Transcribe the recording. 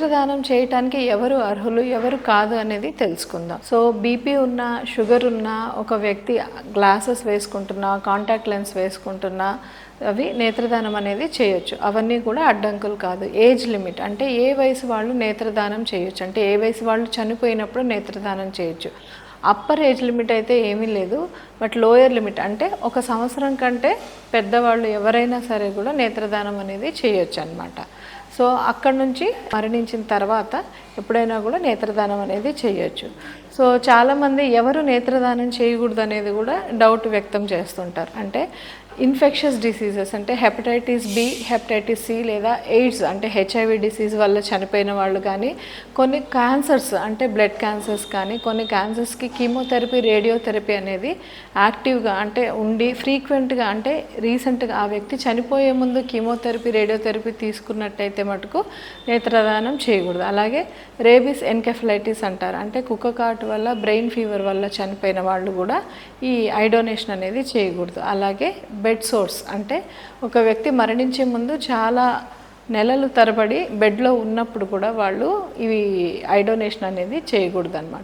నేత్రదానం చేయటానికి ఎవరు అర్హులు ఎవరు కాదు అనేది తెలుసుకుందాం. సో బీపీ ఉన్న, షుగర్ ఉన్న ఒక వ్యక్తి గ్లాసెస్ వేసుకుంటున్నా, కాంటాక్ట్ లెన్స్ వేసుకుంటున్నా అవి నేత్రదానం అనేది చేయొచ్చు. అవన్నీ కూడా అడ్డంకులు కాదు. ఏజ్ లిమిట్ అంటే ఏ వయసు వాళ్ళు నేత్రదానం చేయొచ్చు, అంటే ఏ వయసు వాళ్ళు చనిపోయినప్పుడు నేత్రదానం చేయొచ్చు. అప్పర్ ఏజ్ లిమిట్ అయితే ఏమీ లేదు, బట్ లోయర్ లిమిట్ అంటే 1 సంవత్సరం కంటే పెద్దవాళ్ళు ఎవరైనా సరే కూడా నేత్రదానం అనేది చేయొచ్చు అన్నమాట. సో అక్కడ నుంచి మరణించిన తర్వాత ఎప్పుడైనా కూడా నేత్రదానం అనేది చేయొచ్చు. సో చాలామంది ఎవరు నేత్రదానం చేయకూడదు అనేది కూడా డౌట్ వ్యక్తం చేస్తుంటారు. అంటే ఇన్ఫెక్షస్ డిసీజెస్ అంటే హెపటైటిస్ బి, హెపటైటిస్ సి లేదా ఎయిడ్స్ అంటే హెచ్ఐవి డిసీజ్ వల్ల చనిపోయిన వాళ్ళు కానీ, కొన్ని క్యాన్సర్స్ అంటే బ్లడ్ క్యాన్సర్స్ కానీ, కొన్ని క్యాన్సర్స్కి కీమోథెరపీ, రేడియోథెరపీ అనేది యాక్టివ్గా అంటే ఉండి ఫ్రీక్వెంట్గా అంటే రీసెంట్గా ఆ వ్యక్తి చనిపోయే ముందు కీమోథెరపీ, రేడియోథెరపీ తీసుకున్నట్టయితే మటుకు నేత్రదానం చేయకూడదు. అలాగే రేబిస్ ఎన్కెఫలైటిస్ అంటారు, అంటే కుక్క కాటు వల్ల బ్రెయిన్ ఫీవర్ వల్ల చనిపోయిన వాళ్ళు కూడా ఈ ఐ డొనేషన్ అనేది చేయకూడదు. అలాగే బెడ్ సోర్స్ అంటే ఒక వ్యక్తి మరణించే ముందు చాలా నెలలు తరబడి బెడ్లో ఉన్నప్పుడు కూడా వాళ్ళు ఇవి ఐ డొనేషన్ అనేది చేయకూడదు అన్నమాట.